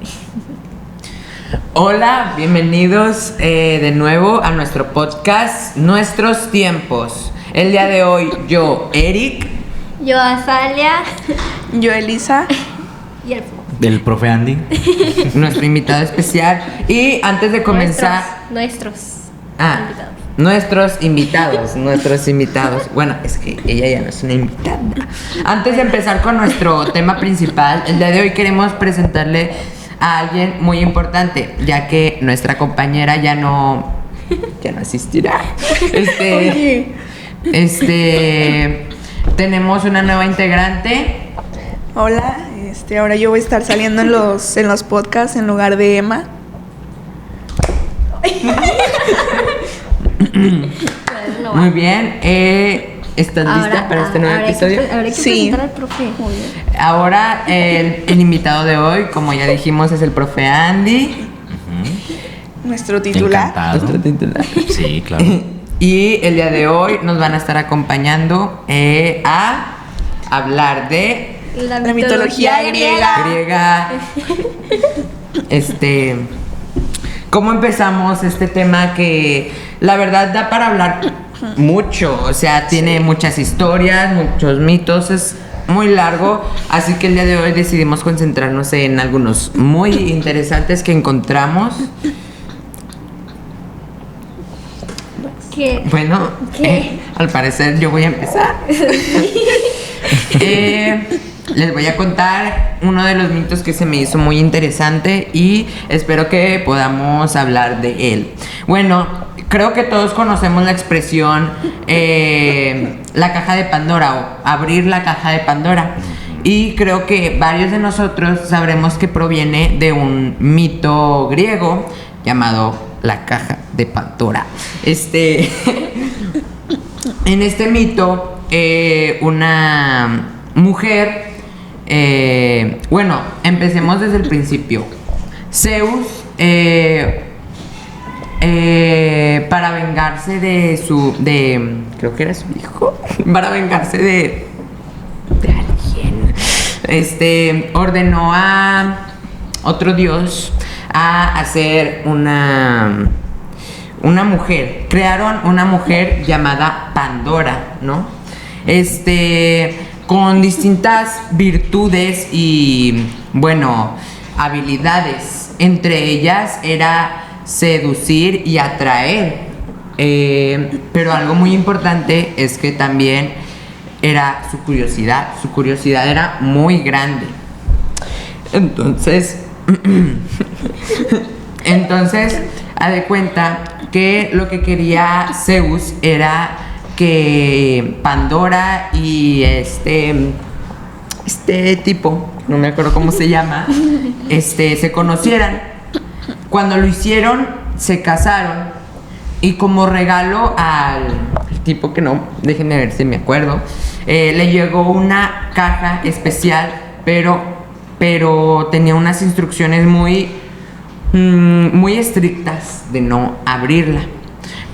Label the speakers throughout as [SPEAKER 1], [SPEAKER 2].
[SPEAKER 1] profe.
[SPEAKER 2] Hola, bienvenidos de nuevo a nuestro podcast Nuestros Tiempos. El día de hoy yo, Eric.
[SPEAKER 1] Yo, Azalia.
[SPEAKER 3] Yo, Elisa.
[SPEAKER 1] Y el
[SPEAKER 4] Del profe Andy.
[SPEAKER 2] Nuestro invitado especial. Y antes de comenzar...
[SPEAKER 1] Nuestros
[SPEAKER 2] invitados. Nuestros invitados. Bueno, es que ella ya no es una invitada. Antes de empezar con nuestro tema principal, el día de hoy queremos presentarle a alguien muy importante, ya que nuestra compañera ya no asistirá. Tenemos una nueva integrante.
[SPEAKER 3] Hola, ahora yo voy a estar saliendo en los podcasts en lugar de Emma.
[SPEAKER 2] Muy bien. ¿Estás lista para este nuevo episodio?
[SPEAKER 1] Habrá que
[SPEAKER 3] Sí.
[SPEAKER 1] presentar al profe.
[SPEAKER 2] Ahora el invitado de hoy, como ya dijimos, es el profe Andy.
[SPEAKER 3] Nuestro titular.
[SPEAKER 4] Encantado.
[SPEAKER 2] Nuestro titular.
[SPEAKER 4] Sí, claro.
[SPEAKER 2] Y el día de hoy nos van a estar acompañando a hablar de
[SPEAKER 1] La
[SPEAKER 3] mitología griega.
[SPEAKER 2] ¿Cómo empezamos este tema que la verdad da para hablar mucho? O sea, tiene muchas historias, muchos mitos, es muy largo, así que el día de hoy decidimos concentrarnos en algunos muy interesantes que encontramos.
[SPEAKER 1] ¿Qué?
[SPEAKER 2] Bueno, al parecer yo voy a empezar. Les voy a contar uno de los mitos que se me hizo muy interesante y espero que podamos hablar de él. Bueno, creo que todos conocemos la expresión la caja de Pandora o abrir la caja de Pandora. Y creo que varios de nosotros sabremos que proviene de un mito griego llamado la caja de Pandora. En este mito, una mujer, bueno, empecemos desde el principio. Zeus, para vengarse creo que era su hijo, para vengarse de alguien, ordenó a otro dios a hacer una mujer. Crearon una mujer llamada Pandora, ¿no? Con distintas virtudes y, bueno, habilidades. Entre ellas era seducir y atraer. Pero algo muy importante es que también era su curiosidad. Su curiosidad era muy grande. Entonces, haz de cuenta que lo que quería Zeus era que Pandora y este tipo, no me acuerdo cómo se llama, se conocieran. Cuando lo hicieron, se casaron y como regalo al tipo que no, déjenme ver si me acuerdo, le llegó una caja especial, pero tenía unas instrucciones muy estrictas de no abrirla.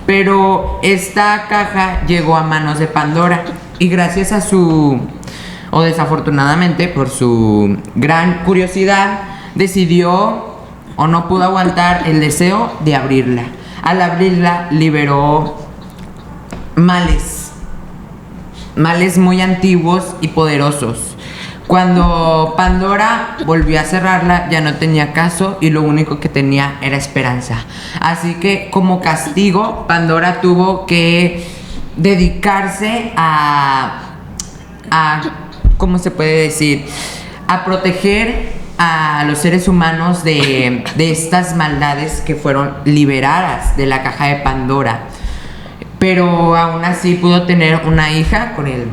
[SPEAKER 2] Pero esta caja llegó a manos de Pandora y gracias a o desafortunadamente por su gran curiosidad, decidió o no pudo aguantar el deseo de abrirla. Al abrirla liberó males muy antiguos y poderosos. Cuando Pandora volvió a cerrarla, ya no tenía caso y lo único que tenía era esperanza. Así que como castigo, Pandora tuvo que dedicarse a ¿cómo se puede decir? A proteger a los seres humanos de estas maldades que fueron liberadas de la caja de Pandora. Pero aún así pudo tener una hija con el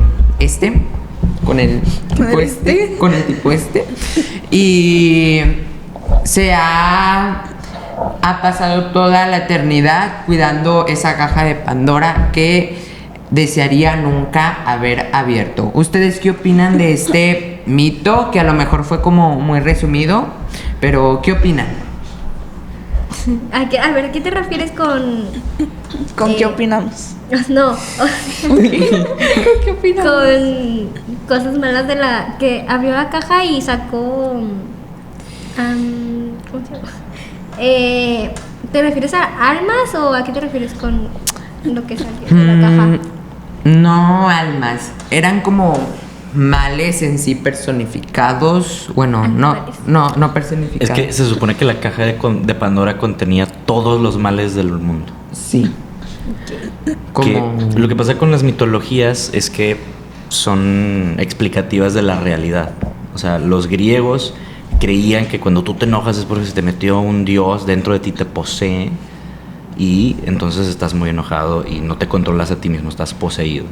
[SPEAKER 2] tipo y se ha pasado toda la eternidad cuidando esa caja de Pandora que desearía nunca haber abierto. ¿Ustedes qué opinan de este mito? Que a lo mejor fue como muy resumido, pero ¿qué opinan?
[SPEAKER 1] A ver, ¿qué te refieres con
[SPEAKER 3] ¿Qué opinamos?
[SPEAKER 1] No.
[SPEAKER 3] ¿Qué opinamos?
[SPEAKER 1] Con cosas malas de que abrió la caja y sacó ¿cómo se llama? ¿Te refieres a almas o a qué te refieres con lo que salió de la caja?
[SPEAKER 2] No, almas. Eran como males en sí personificados. Bueno, no personificados.
[SPEAKER 4] Es que se supone que la caja de Pandora contenía todos los males del mundo.
[SPEAKER 2] Sí.
[SPEAKER 4] Lo que pasa con las mitologías es que son explicativas de la realidad. O sea, los griegos creían que cuando tú te enojas es porque se te metió un dios dentro de ti, te posee, y entonces estás muy enojado y no te controlas a ti mismo, estás poseído.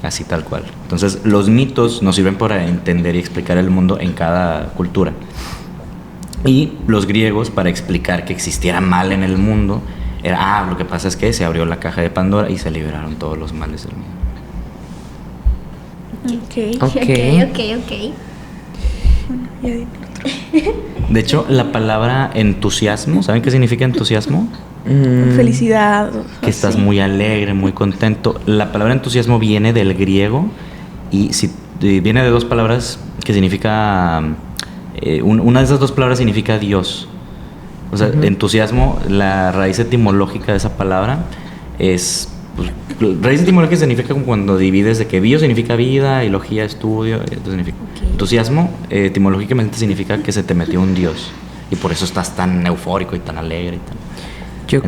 [SPEAKER 4] Así tal cual. Entonces los mitos nos sirven para entender y explicar el mundo en cada cultura. Y los griegos, para explicar que existiera mal en el mundo, era, lo que pasa es que se abrió la caja de Pandora y se liberaron todos los males del mundo.
[SPEAKER 3] Ok.
[SPEAKER 1] Ok.
[SPEAKER 3] Bueno, ya dime otro.
[SPEAKER 4] De hecho, la palabra entusiasmo, ¿saben qué significa entusiasmo?
[SPEAKER 3] Felicidad.
[SPEAKER 4] Que estás muy alegre, muy contento. La palabra entusiasmo viene del griego y viene de dos palabras que significa... una de esas dos palabras significa Dios. O sea, entusiasmo, la raíz etimológica de esa palabra es... raíz etimológica significa como cuando divides de que bio significa vida y logía estudio. Entonces significa entusiasmo, etimológicamente significa que se te metió un Dios. Y por eso estás tan eufórico y tan alegre y tan...
[SPEAKER 2] Yo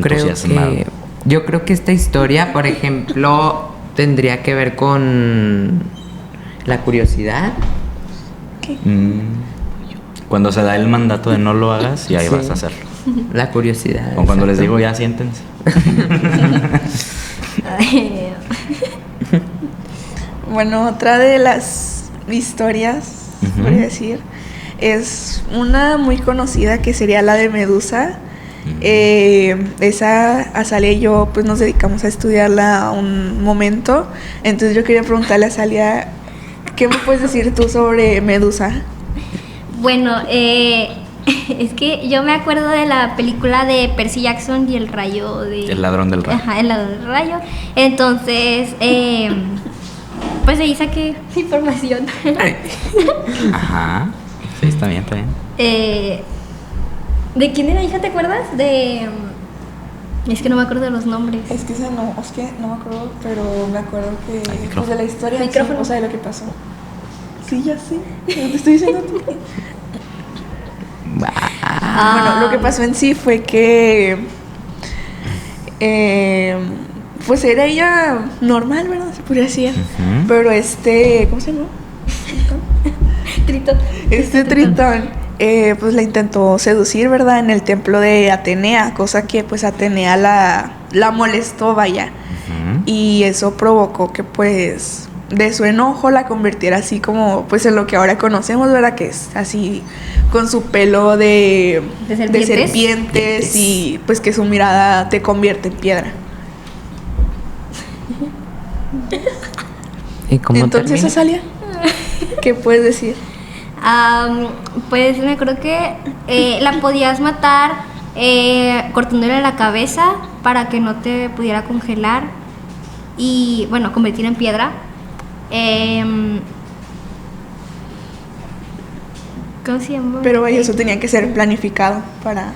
[SPEAKER 2] creo que esta historia, por ejemplo, tendría que ver con la curiosidad.
[SPEAKER 3] ¿Qué?
[SPEAKER 4] Cuando se da el mandato de no lo hagas y ahí vas a hacerlo.
[SPEAKER 2] La curiosidad.
[SPEAKER 4] O cuando les
[SPEAKER 2] exacto.
[SPEAKER 4] digo ya siéntense.
[SPEAKER 3] Bueno, otra de las historias, podría decir, es una muy conocida que sería la de Medusa. Esa Azalia y yo pues nos dedicamos a estudiarla un momento. Entonces yo quería preguntarle a Azalia, ¿qué me puedes decir tú sobre Medusa?
[SPEAKER 1] Bueno, es que yo me acuerdo de la película de Percy Jackson y el rayo de...
[SPEAKER 4] El ladrón del rayo.
[SPEAKER 1] Ajá, el ladrón del rayo. Entonces, pues ahí saqué información.
[SPEAKER 4] Ajá. Sí, está bien, está bien.
[SPEAKER 1] ¿De quién era hija, te acuerdas? Es que no me acuerdo de los nombres.
[SPEAKER 3] Es que no me acuerdo, pero me acuerdo que
[SPEAKER 4] micrófono.
[SPEAKER 3] pues, de la historia,
[SPEAKER 1] Micrófono.
[SPEAKER 3] sí, o sea, de lo que pasó. Sí, ya sé. Te estoy diciendo a ti. Bueno, lo que pasó en sí fue que pues era ella normal, ¿verdad? Se podría decir. Pero ¿cómo se llama?
[SPEAKER 1] Tritón.
[SPEAKER 3] Tritón pues la intentó seducir, ¿verdad? En el templo de Atenea, cosa que pues Atenea la molestó, vaya. Y eso provocó que pues de su enojo la convirtiera así como pues en lo que ahora conocemos, ¿verdad? Que es así con su pelo de serpientes y pues que su mirada te convierte en piedra.
[SPEAKER 2] ¿Y cómo
[SPEAKER 3] Entonces,
[SPEAKER 2] termina?
[SPEAKER 3] Azalia, ¿qué puedes decir?
[SPEAKER 1] Pues me acuerdo que la podías matar cortándole la cabeza para que no te pudiera congelar y, bueno, convertir en piedra. ¿Cómo se llama?
[SPEAKER 3] Pero vaya, eso tenía que ser planificado para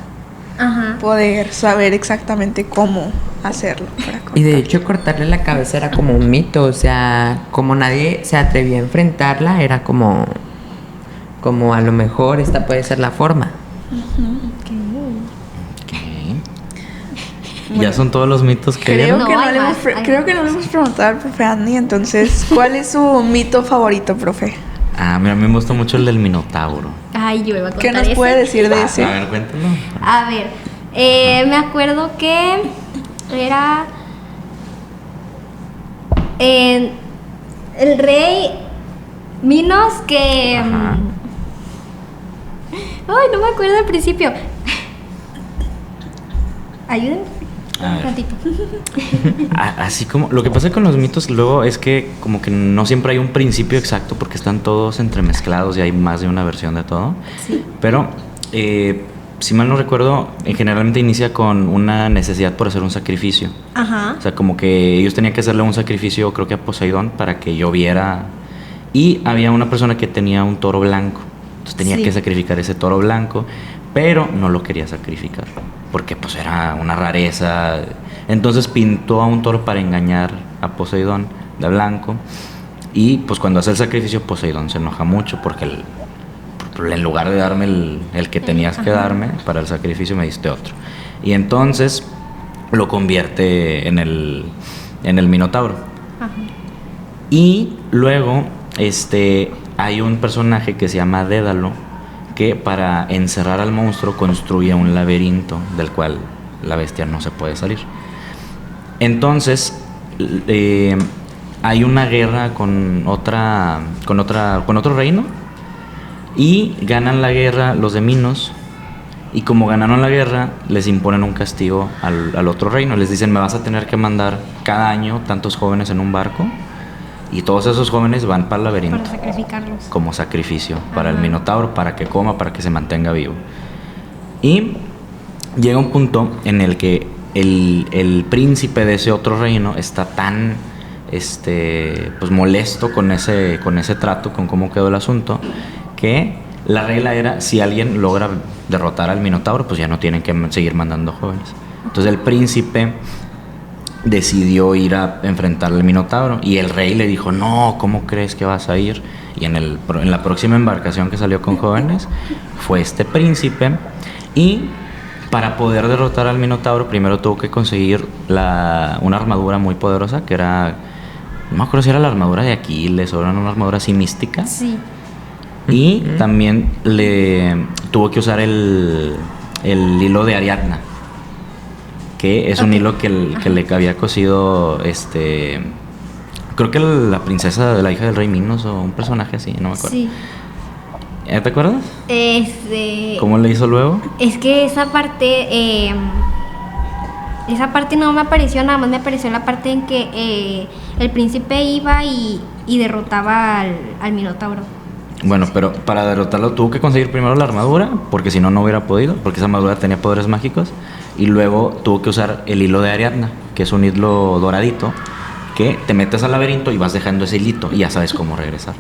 [SPEAKER 3] poder saber exactamente cómo hacerlo.
[SPEAKER 2] Y de hecho cortarle la cabeza era como un mito, o sea, como nadie se atrevía a enfrentarla, era como a lo mejor esta puede ser la forma.
[SPEAKER 4] Ya son todos los mitos que
[SPEAKER 3] Creo
[SPEAKER 4] vieron.
[SPEAKER 3] que
[SPEAKER 1] No,
[SPEAKER 3] no
[SPEAKER 1] hay
[SPEAKER 3] le
[SPEAKER 1] más,
[SPEAKER 3] hemos
[SPEAKER 1] hay
[SPEAKER 3] creo
[SPEAKER 1] más.
[SPEAKER 3] que no le hemos preguntado al profe Andy, entonces, ¿cuál es su mito favorito, profe?
[SPEAKER 4] Mira, a mí me gustó mucho el del Minotauro.
[SPEAKER 1] Ay, yo iba a contar
[SPEAKER 3] ¿Qué nos
[SPEAKER 1] ese.
[SPEAKER 3] puede decir de ese?
[SPEAKER 4] A ver, cuéntalo.
[SPEAKER 1] A ver, me acuerdo que era el rey Minos que...
[SPEAKER 4] Ajá.
[SPEAKER 1] Ay, no me acuerdo al principio. Ayúdenme
[SPEAKER 4] A
[SPEAKER 1] un
[SPEAKER 4] ver.
[SPEAKER 1] ratito.
[SPEAKER 4] Así como lo que pasa con los mitos luego es que como que no siempre hay un principio exacto porque están todos entremezclados y hay más de una versión de todo.
[SPEAKER 1] Sí.
[SPEAKER 4] Pero si mal no recuerdo, generalmente inicia con una necesidad por hacer un sacrificio.
[SPEAKER 1] Ajá.
[SPEAKER 4] O sea, como que ellos tenían que hacerle un sacrificio, creo que a Poseidón, para que lloviera. Y había una persona que tenía un toro blanco. Entonces tenía
[SPEAKER 1] Sí.
[SPEAKER 4] que sacrificar ese toro blanco pero no lo quería sacrificar, porque pues era una rareza. Entonces pintó a un toro para engañar a Poseidón de blanco, y pues cuando hace el sacrificio Poseidón se enoja mucho porque en lugar de darme el que tenías que darme para el sacrificio, me diste otro. Y entonces lo convierte en el Minotauro.
[SPEAKER 1] Ajá.
[SPEAKER 4] Y luego hay un personaje que se llama Dédalo, que para encerrar al monstruo construye un laberinto del cual la bestia no se puede salir. Entonces hay una guerra con otro reino, y ganan la guerra los de Minos. Y como ganaron la guerra, les imponen un castigo al otro reino. Les dicen: me vas a tener que mandar cada año tantos jóvenes en un barco, y todos esos jóvenes van para el laberinto
[SPEAKER 1] Para sacrificarlos.
[SPEAKER 4] como sacrificio para el
[SPEAKER 1] Ajá.
[SPEAKER 4] Minotauro, para que coma, para que se mantenga vivo. Y llega un punto en el que el príncipe de ese otro reino está tan pues molesto con ese trato, con cómo quedó el asunto, que la regla era: si alguien logra derrotar al Minotauro, pues ya no tienen que seguir mandando jóvenes. Entonces el príncipe decidió ir a enfrentar al Minotauro, y el rey le dijo: no, ¿cómo crees que vas a ir? Y en la próxima embarcación que salió con jóvenes fue este príncipe. Y para poder derrotar al Minotauro, primero tuvo que conseguir una armadura muy poderosa, que era, no me acuerdo si era la armadura de Aquiles o era una armadura así mística.
[SPEAKER 1] Sí.
[SPEAKER 4] Y también le tuvo que usar el hilo de Ariadna, que es un hilo que le había cosido creo que la princesa de la hija del rey Minos, o un personaje así, no me acuerdo.
[SPEAKER 1] Sí.
[SPEAKER 4] ¿Te acuerdas?
[SPEAKER 1] ¿Cómo
[SPEAKER 4] ¿Cómo le hizo luego?
[SPEAKER 1] Es que esa parte no me apareció, nada más me apareció la parte en que el príncipe iba y derrotaba al Minotauro.
[SPEAKER 4] Bueno, pero para derrotarlo tuvo que conseguir primero la armadura, porque si no, no hubiera podido, porque esa armadura tenía poderes mágicos. Y luego tuvo que usar el hilo de Ariadna, que es un hilo doradito, que te metes al laberinto y vas dejando ese hilito y ya sabes cómo regresar.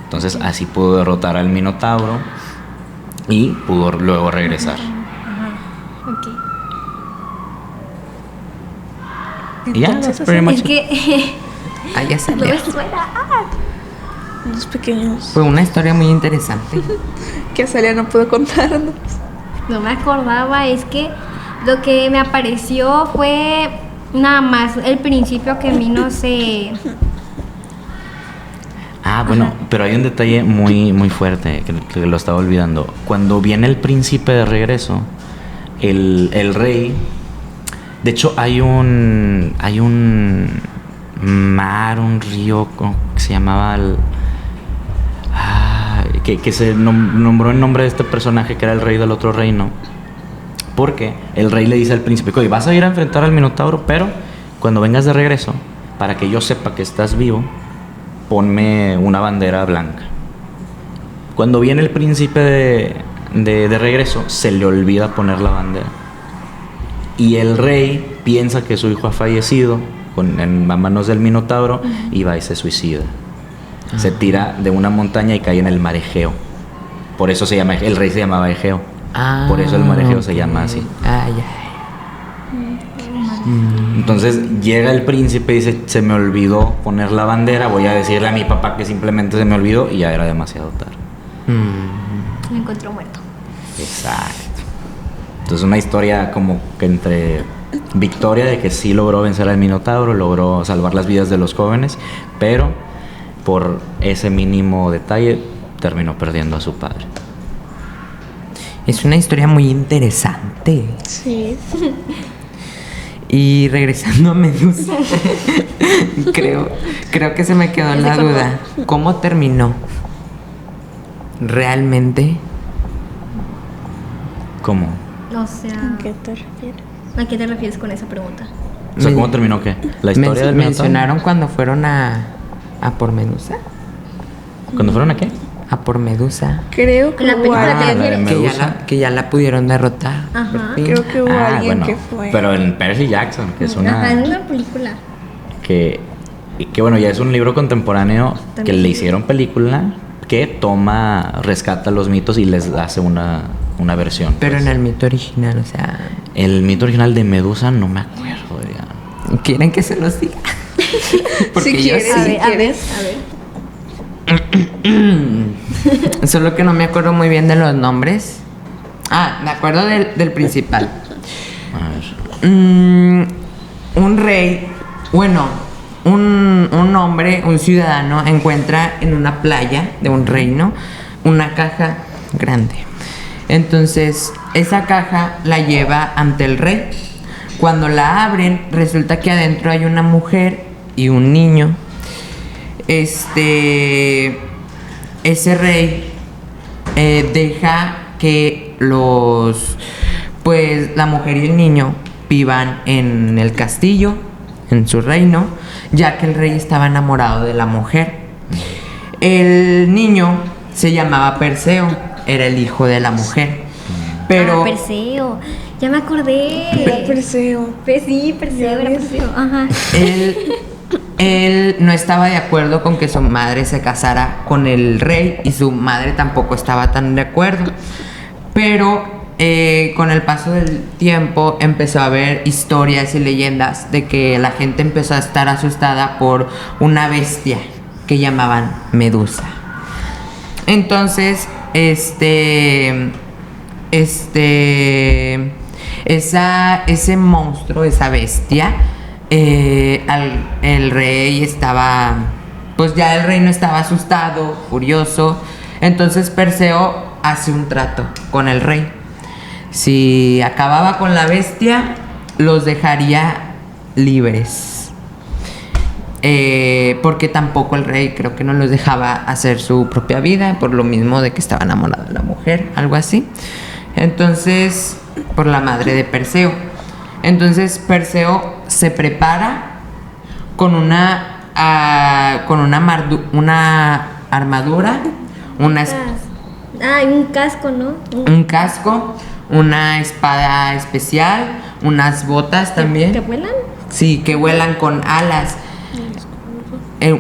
[SPEAKER 4] Entonces así pudo derrotar al Minotauro y pudo luego regresar.
[SPEAKER 1] Ajá. Ok.
[SPEAKER 4] Y ya,
[SPEAKER 3] Entonces,
[SPEAKER 4] that's pretty much
[SPEAKER 1] Es
[SPEAKER 4] it.
[SPEAKER 1] que
[SPEAKER 2] Ah, ya
[SPEAKER 1] no
[SPEAKER 2] salió.
[SPEAKER 1] me suena.
[SPEAKER 3] Los pequeños
[SPEAKER 2] Fue una historia muy interesante.
[SPEAKER 3] que Celia no pudo contarnos.
[SPEAKER 1] No me acordaba, es que lo que me apareció fue nada más el principio que Minos se...
[SPEAKER 4] Ah, bueno, pero hay un detalle muy, muy fuerte que lo estaba olvidando. Cuando viene el príncipe de regreso, el rey... De hecho, hay un mar, un río, ¿cómo se llamaba? Que se nombró en nombre de este personaje que era el rey del otro reino. Porque el rey le dice al príncipe: oye, vas a ir a enfrentar al Minotauro, pero cuando vengas de regreso, para que yo sepa que estás vivo, ponme una bandera blanca. Cuando viene el príncipe de regreso, se le olvida poner la bandera. Y el rey piensa que su hijo ha fallecido en manos del Minotauro, y va y se suicida. Se tira de una montaña y cae en el mar Egeo. Por eso el rey se llamaba Egeo. Por eso el mar Egeo se llama así.
[SPEAKER 2] Ay,
[SPEAKER 4] Entonces llega el príncipe y dice: se me olvidó poner la bandera, voy a decirle a mi papá que simplemente se me olvidó, y ya era demasiado tarde.
[SPEAKER 1] Me encontró muerto.
[SPEAKER 4] Exacto. Entonces una historia como que entre victoria de que sí logró vencer al Minotauro, logró salvar las vidas de los jóvenes, pero por ese mínimo detalle terminó perdiendo a su padre.
[SPEAKER 2] Es una historia muy interesante.
[SPEAKER 3] Sí.
[SPEAKER 2] Y regresando a Medusa, creo que se me quedó
[SPEAKER 1] Ya se
[SPEAKER 2] la
[SPEAKER 1] acordó.
[SPEAKER 2] duda. ¿Cómo terminó? ¿Realmente?
[SPEAKER 4] ¿Cómo?
[SPEAKER 1] O sea,
[SPEAKER 3] ¿A qué te refieres?
[SPEAKER 1] ¿a qué te refieres con esa pregunta?
[SPEAKER 4] O sea, ¿cómo terminó qué? ¿La historia del Minotauro?
[SPEAKER 2] mencionaron cuando fueron a por Medusa.
[SPEAKER 4] ¿Cuándo fueron a qué?
[SPEAKER 2] A por Medusa.
[SPEAKER 3] Creo que
[SPEAKER 1] En la
[SPEAKER 3] hubo
[SPEAKER 1] película te
[SPEAKER 3] alguien.
[SPEAKER 4] la de Medusa.
[SPEAKER 2] Que ya la pudieron derrotar.
[SPEAKER 1] Ajá.
[SPEAKER 2] por fin.
[SPEAKER 3] Creo que hubo alguien
[SPEAKER 4] bueno,
[SPEAKER 3] que fue.
[SPEAKER 4] pero en Percy Jackson, que es
[SPEAKER 1] Ajá, es
[SPEAKER 4] una...
[SPEAKER 1] una película.
[SPEAKER 4] que bueno, ya es un libro contemporáneo que
[SPEAKER 1] También.
[SPEAKER 4] le hicieron película, que rescata los mitos y les hace una una versión.
[SPEAKER 2] Pero
[SPEAKER 4] pues.
[SPEAKER 2] en el mito original, o sea...
[SPEAKER 4] El mito original de Medusa no me acuerdo ya.
[SPEAKER 2] ¿Quieren que se los diga? Porque
[SPEAKER 3] Si
[SPEAKER 2] yo
[SPEAKER 3] quieres,
[SPEAKER 2] sí.
[SPEAKER 1] A ver, a ver, a ver.
[SPEAKER 2] Solo que no me acuerdo muy bien de los nombres. Ah, me acuerdo del principal.
[SPEAKER 4] A ver.
[SPEAKER 2] Un rey, bueno, un hombre, un ciudadano, encuentra en una playa de un reino una caja grande. Entonces, esa caja la lleva ante el rey. Cuando la abren, resulta que adentro hay una mujer y un niño. Ese rey deja que la mujer y el niño vivan en el castillo, en su reino, ya que el rey estaba enamorado de la mujer. El niño se llamaba Perseo, era el hijo de la mujer. Pero
[SPEAKER 1] Perseo, ya me acordé.
[SPEAKER 3] Perseo.
[SPEAKER 1] Sí, Perseo, era Perseo. Ajá.
[SPEAKER 2] él no estaba de acuerdo con que su madre se casara con el rey y su madre tampoco estaba tan de acuerdo. Pero con el paso del tiempo empezó a haber historias y leyendas de que la gente empezó a estar asustada por una bestia que llamaban Medusa. Entonces, ese monstruo, esa bestia, el rey estaba, pues ya el reino estaba asustado, furioso. Entonces Perseo hace un trato con el rey. Si acababa con la bestia, los dejaría libres. Porque tampoco el rey creo que no los dejaba hacer su propia vida, por lo mismo de que estaba enamorado de la mujer, algo así. Entonces, por la madre de Perseo. Entonces Perseo se prepara con una armadura,
[SPEAKER 1] Un casco, ¿no?
[SPEAKER 2] un casco, una espada especial, unas botas también.
[SPEAKER 1] ¿Que vuelan?
[SPEAKER 2] Sí, que vuelan con alas.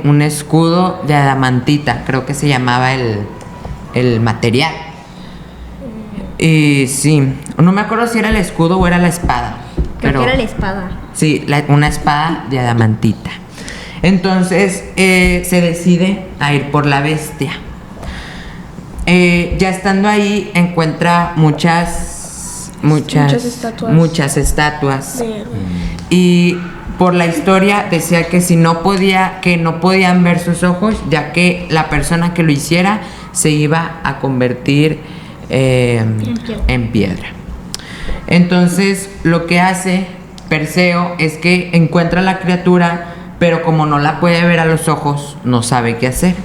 [SPEAKER 2] Un escudo de adamantita, creo que se llamaba el material. Y sí, no me acuerdo si era el escudo o era la espada.
[SPEAKER 1] Creo
[SPEAKER 2] pero
[SPEAKER 1] que era la espada.
[SPEAKER 2] sí, una espada de adamantita. Entonces se decide a ir por la bestia. Ya estando ahí encuentra muchas estatuas.
[SPEAKER 3] Sí.
[SPEAKER 2] Y por la historia decía que no podían ver sus ojos, ya que la persona que lo hiciera se iba a convertir en piedra. Entonces lo que hace Perseo es que encuentra a la criatura, pero como no la puede ver a los ojos, no sabe qué hacer.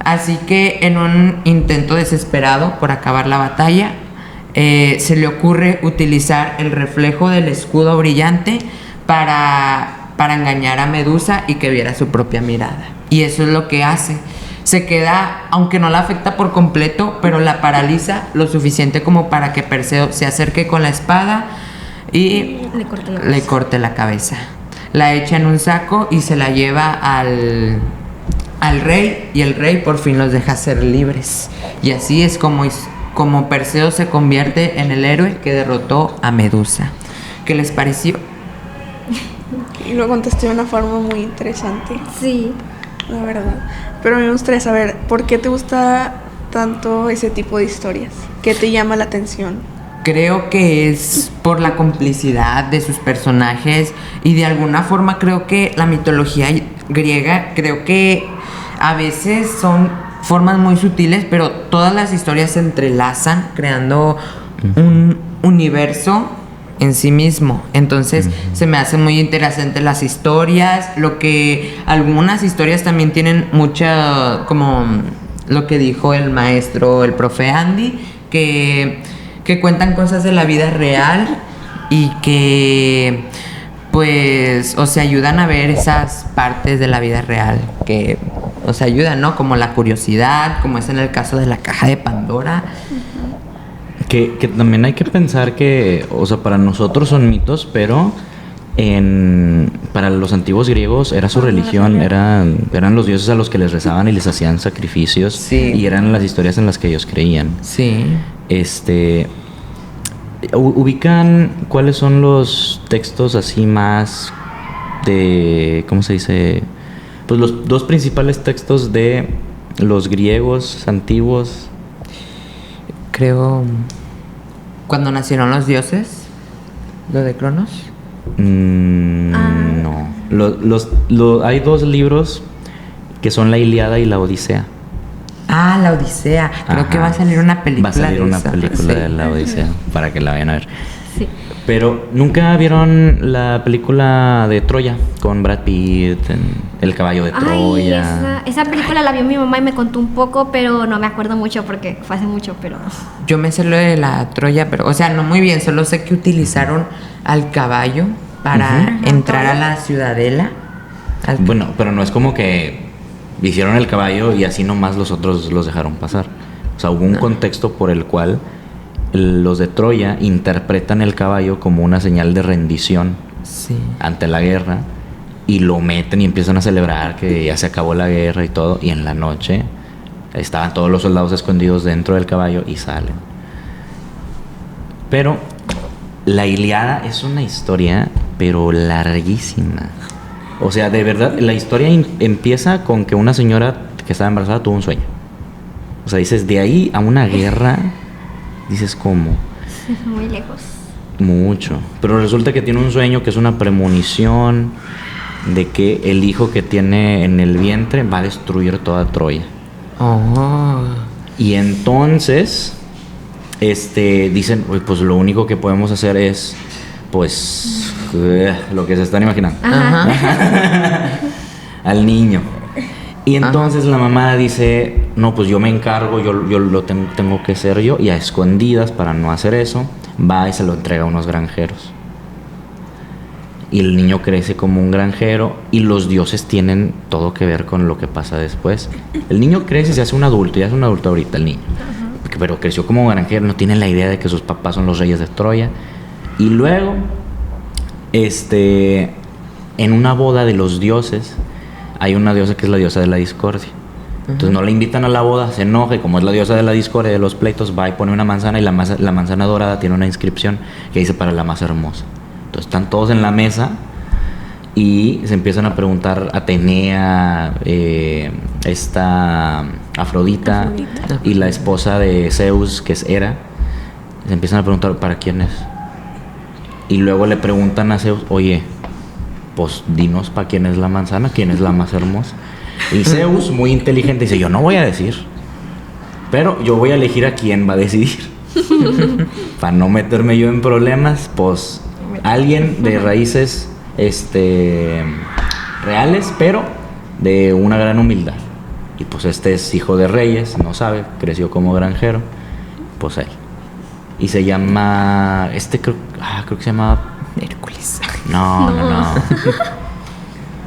[SPEAKER 2] Así que en un intento desesperado por acabar la batalla, se le ocurre utilizar el reflejo del escudo brillante para engañar a Medusa y que viera su propia mirada. Y eso es lo que hace. Se queda, aunque no la afecta por completo, pero la paraliza lo suficiente como para que Perseo se acerque con la espada y le corte la cabeza. La echa en un saco y se la lleva al rey, y el rey por fin los deja ser libres. Y así es como Perseo se convierte en el héroe que derrotó a Medusa. ¿Qué les pareció?
[SPEAKER 3] Y lo contesté de una forma muy interesante,
[SPEAKER 1] Sí.
[SPEAKER 3] la verdad. Pero me gustaría saber, ¿por qué te gusta tanto ese tipo de historias? ¿Qué te llama la atención?
[SPEAKER 2] Creo que es por la complicidad de sus personajes y de alguna forma creo que la mitología griega, creo que a veces son formas muy sutiles, pero todas las historias se entrelazan creando un universo en sí mismo. Entonces se me hacen muy interesantes las historias, algunas historias también tienen mucha, como lo que dijo el maestro, el profe Andy, que cuentan cosas de la vida real y que pues ayudan a ver esas partes de la vida real que ayudan, ¿no? Como la curiosidad, como es en el caso de la caja de Pandora.
[SPEAKER 4] Que también hay que pensar que, para nosotros son mitos, pero para los antiguos griegos era su religión, eran los dioses a los que les rezaban y les hacían sacrificios.
[SPEAKER 2] Sí.
[SPEAKER 4] Y eran las historias en las que ellos creían.
[SPEAKER 2] Sí.
[SPEAKER 4] ¿Ubican cuáles son los textos así más de, ¿cómo se dice? Pues los dos principales textos de los griegos antiguos.
[SPEAKER 2] Creo... ¿Cuando nacieron los dioses? ¿Lo de Cronos?
[SPEAKER 4] No. Hay dos libros que son la Ilíada y la Odisea.
[SPEAKER 2] Ah, la Odisea. Creo que va a salir una película.
[SPEAKER 4] Va a salir
[SPEAKER 2] de
[SPEAKER 4] una
[SPEAKER 2] esa.
[SPEAKER 4] película
[SPEAKER 2] Sí.
[SPEAKER 4] de la Odisea para que la vayan a ver.
[SPEAKER 1] Sí.
[SPEAKER 4] Pero ¿nunca vieron la película de Troya con Brad Pitt, El caballo de
[SPEAKER 1] Ay,
[SPEAKER 4] Troya?
[SPEAKER 1] esa película la vio mi mamá y me contó un poco, pero no me acuerdo mucho porque fue hace mucho, pero...
[SPEAKER 2] Yo me sé lo de la Troya, pero, o sea, no muy bien. Solo sé que utilizaron al caballo para entrar a la ciudadela.
[SPEAKER 4] Bueno, pero no es como que hicieron el caballo y así nomás los otros los dejaron pasar. O sea, hubo un contexto por el cual los de Troya interpretan el caballo como una señal de rendición
[SPEAKER 2] Sí.
[SPEAKER 4] ante la guerra y lo meten y empiezan a celebrar que ya se acabó la guerra y todo, y en la noche estaban todos los soldados escondidos dentro del caballo y salen. Pero la Ilíada es una historia pero larguísima. O sea, de verdad, la historia empieza con que una señora que estaba embarazada tuvo un sueño. O sea, dices, de ahí a una guerra, dices, ¿cómo?
[SPEAKER 1] Muy lejos.
[SPEAKER 4] Mucho. Pero resulta que tiene un sueño que es una premonición de que el hijo que tiene en el vientre va a destruir toda Troya.
[SPEAKER 2] Oh.
[SPEAKER 4] Y entonces, dicen, "Uy, pues lo único que podemos hacer es, pues, lo que se están imaginando.
[SPEAKER 2] Ajá.
[SPEAKER 4] Al niño. Y entonces la mamá dice, no, pues yo me encargo, yo lo tengo que ser yo. Y a escondidas, para no hacer eso, va y se lo entrega a unos granjeros. Y el niño crece como un granjero y los dioses tienen todo que ver con lo que pasa después. El niño crece y se hace un adulto, ya es un adulto ahorita el niño. Pero creció como granjero, no tiene la idea de que sus papás son los reyes de Troya. Y luego, en una boda de los dioses, hay una diosa que es la diosa de la discordia. Entonces no la invitan a la boda, se enoja y como es la diosa de la discordia, de los pleitos, va y pone una manzana y la manzana dorada tiene una inscripción que dice para la más hermosa. Entonces están todos en la mesa y se empiezan a preguntar Atenea, Afrodita y la esposa de Zeus, que es Hera. Se empiezan a preguntar ¿para quién es? Y luego le preguntan a Zeus, oye, pues dinos para quién es la manzana, quién es la más hermosa. Y Zeus, muy inteligente, dice, yo no voy a decir, pero yo voy a elegir a quién va a decidir. Para no meterme yo en problemas, pues alguien de raíces reales, pero de una gran humildad. Y pues es hijo de reyes, no sabe, creció como granjero, pues él. Y se llama, creo que se llama
[SPEAKER 2] Hércules.
[SPEAKER 4] No.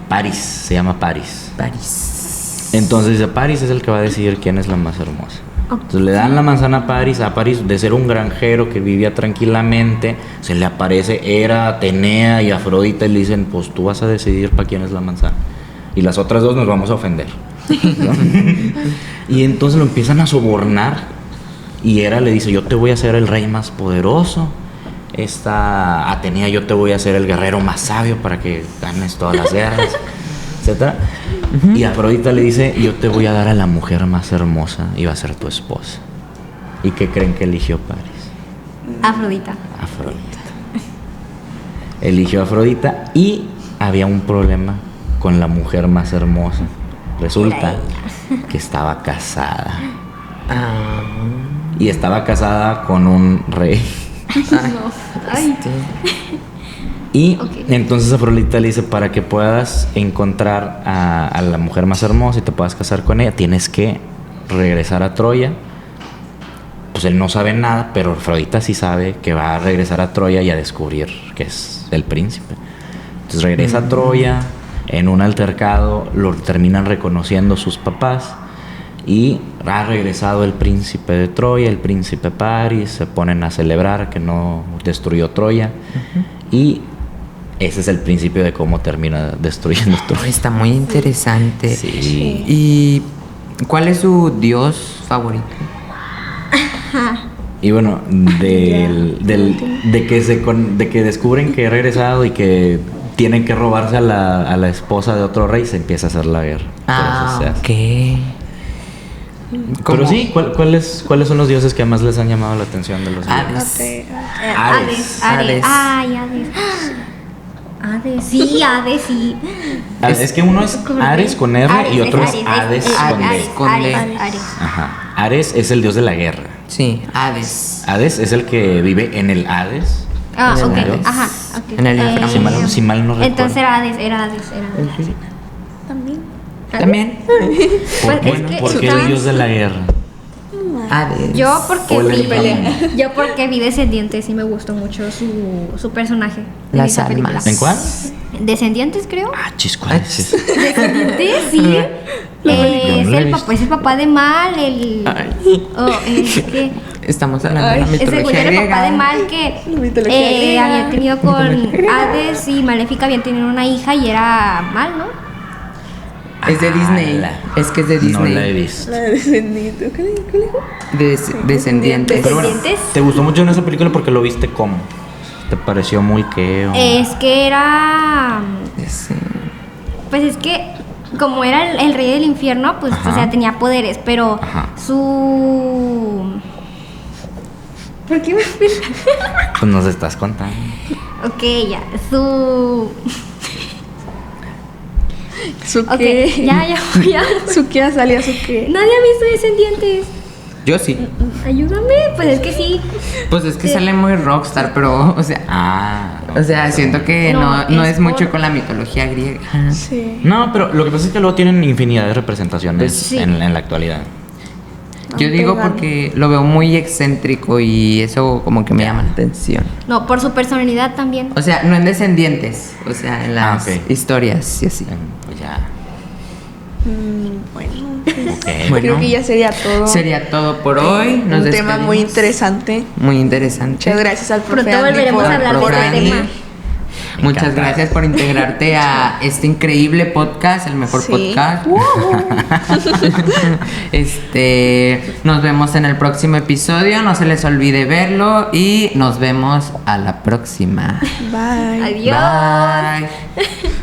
[SPEAKER 4] Paris, se llama Paris.
[SPEAKER 2] París.
[SPEAKER 4] Entonces dice, Paris es el que va a decidir quién es la más hermosa. Entonces le dan la manzana a Paris de ser un granjero que vivía tranquilamente, se le aparece Hera, Atenea y Afrodita y le dicen, pues tú vas a decidir para quién es la manzana. Y las otras dos nos vamos a ofender. Y entonces lo empiezan a sobornar y Hera le dice, yo te voy a hacer el rey más poderoso. Esta Atenea, yo te voy a hacer el guerrero más sabio para que ganes todas las guerras, etcétera. Y Afrodita le dice, yo te voy a dar a la mujer más hermosa y va a ser tu esposa. ¿Y qué creen que eligió Paris?
[SPEAKER 1] Afrodita.
[SPEAKER 4] Afrodita. Eligió a Afrodita y había un problema con la mujer más hermosa. Resulta que estaba casada. Y estaba casada con un rey.
[SPEAKER 1] Ay.
[SPEAKER 4] Y
[SPEAKER 1] Ok.
[SPEAKER 4] entonces Afrodita le dice, para que puedas encontrar a la mujer más hermosa y te puedas casar con ella, tienes que regresar a Troya. Pues él no sabe nada, pero Afrodita sí sabe que va a regresar a Troya y a descubrir que es el príncipe. Entonces regresa a Troya, en un altercado lo terminan reconociendo sus papás y ha regresado el príncipe de Troya, el príncipe Paris, se ponen a celebrar que no destruyó Troya. Y ese es el principio de cómo termina destruyendo Troya.
[SPEAKER 2] Está muy interesante.
[SPEAKER 4] Sí.
[SPEAKER 2] ¿Y cuál es su dios favorito?
[SPEAKER 4] Y bueno, de que descubren que he regresado y que tienen que robarse a la esposa de otro rey, se empieza a hacer la guerra. Por eso se hace.
[SPEAKER 2] Ok.
[SPEAKER 4] Pero sí, ¿cuáles son los dioses que más les han llamado la atención de los griegos?
[SPEAKER 2] Hades.
[SPEAKER 1] Hades. Ay, Hades. Hades, sí, Hades, sí.
[SPEAKER 4] Es que uno es Ares con R y otro es Hades con D.
[SPEAKER 2] con D.
[SPEAKER 1] Ares.
[SPEAKER 4] Ajá. Ares es el dios de la guerra.
[SPEAKER 2] Sí, Hades.
[SPEAKER 4] Hades es el que vive en el Hades.
[SPEAKER 1] Ah,
[SPEAKER 2] En el
[SPEAKER 1] ok.
[SPEAKER 2] Hades.
[SPEAKER 1] Ajá, ok.
[SPEAKER 2] En el inframundo.
[SPEAKER 4] Si mal no recuerdo.
[SPEAKER 1] Entonces era Hades, era Hades.
[SPEAKER 2] También.
[SPEAKER 1] Pues es
[SPEAKER 4] Bueno,
[SPEAKER 1] que
[SPEAKER 4] ¿por qué
[SPEAKER 1] estaban-
[SPEAKER 4] el dios de la guerra?
[SPEAKER 2] Hades.
[SPEAKER 1] Yo porque
[SPEAKER 4] Hola,
[SPEAKER 1] vi,
[SPEAKER 4] pelea.
[SPEAKER 1] yo porque vi Descendientes y me gustó mucho su personaje de
[SPEAKER 2] Las
[SPEAKER 1] esa película.
[SPEAKER 2] almas.
[SPEAKER 4] ¿En cuál?
[SPEAKER 1] Descendientes, creo.
[SPEAKER 4] Ah, chis, ¿cuál es ese?
[SPEAKER 1] Descendientes, sí.
[SPEAKER 4] No la he visto.
[SPEAKER 1] Es el papá de Mal, es que
[SPEAKER 2] Estamos hablando de la
[SPEAKER 1] según
[SPEAKER 2] mitología
[SPEAKER 1] era el papá de
[SPEAKER 2] griega.
[SPEAKER 1] Mal que
[SPEAKER 3] La mitología griega.
[SPEAKER 1] había tenido con Hades y Maléfica habían tenido una hija y era Mal, ¿no?
[SPEAKER 2] Es de Disney.
[SPEAKER 4] Ala.
[SPEAKER 2] Es que es de
[SPEAKER 4] No la he
[SPEAKER 2] Disney.
[SPEAKER 4] visto.
[SPEAKER 3] La de Descendiente. ¿Qué dijo?
[SPEAKER 2] Descendientes.
[SPEAKER 4] Pero bueno,
[SPEAKER 1] Descendientes.
[SPEAKER 4] ¿te gustó mucho en esa película porque lo viste cómo? ¿Te pareció muy qué?
[SPEAKER 1] Es que era
[SPEAKER 2] Sí.
[SPEAKER 1] pues es que como era el rey del infierno, pues
[SPEAKER 4] Ajá.
[SPEAKER 1] o sea, tenía poderes, pero
[SPEAKER 4] Ajá.
[SPEAKER 1] su ¿Por qué me
[SPEAKER 4] Pues nos estás contando.
[SPEAKER 1] Ok, ya, su
[SPEAKER 3] ¿Su
[SPEAKER 1] Ok,
[SPEAKER 3] qué?
[SPEAKER 1] ya.
[SPEAKER 3] ¿Su qué salía? ¿Su qué?
[SPEAKER 1] Nadie ha visto Descendientes.
[SPEAKER 2] Yo sí.
[SPEAKER 1] Ayúdame, pues es que sí.
[SPEAKER 2] Pues es que sale muy rockstar, pero, o sea, siento que no es mucho
[SPEAKER 1] por-
[SPEAKER 2] con la mitología griega.
[SPEAKER 3] Sí.
[SPEAKER 4] No, pero lo que pasa es que luego tienen infinidad de representaciones
[SPEAKER 2] Pues
[SPEAKER 1] sí.
[SPEAKER 4] en la actualidad.
[SPEAKER 2] Yo digo porque lo veo muy excéntrico y eso como que me llama la atención.
[SPEAKER 1] No, por su personalidad también.
[SPEAKER 2] O sea, no en Descendientes, o sea, en las
[SPEAKER 4] ok.
[SPEAKER 2] historias y así.
[SPEAKER 4] Pues ya.
[SPEAKER 3] Bueno,
[SPEAKER 4] Ok.
[SPEAKER 2] Bueno.
[SPEAKER 3] creo que ya sería todo.
[SPEAKER 2] Sería todo por hoy. Nos
[SPEAKER 3] un tema muy
[SPEAKER 2] despedimos.
[SPEAKER 3] interesante.
[SPEAKER 2] Muy interesante.
[SPEAKER 3] Muchas gracias al profe
[SPEAKER 1] Pronto
[SPEAKER 3] Andy
[SPEAKER 1] volveremos
[SPEAKER 3] por-
[SPEAKER 1] a hablar de
[SPEAKER 3] por
[SPEAKER 1] este
[SPEAKER 3] venir.
[SPEAKER 1] tema.
[SPEAKER 2] Muchas
[SPEAKER 4] Encantado.
[SPEAKER 2] gracias por integrarte a este increíble podcast, el mejor
[SPEAKER 3] Sí.
[SPEAKER 2] podcast. Nos vemos en el próximo episodio, no se les olvide verlo y nos vemos a la próxima.
[SPEAKER 3] Bye.
[SPEAKER 1] Adiós.
[SPEAKER 2] Bye.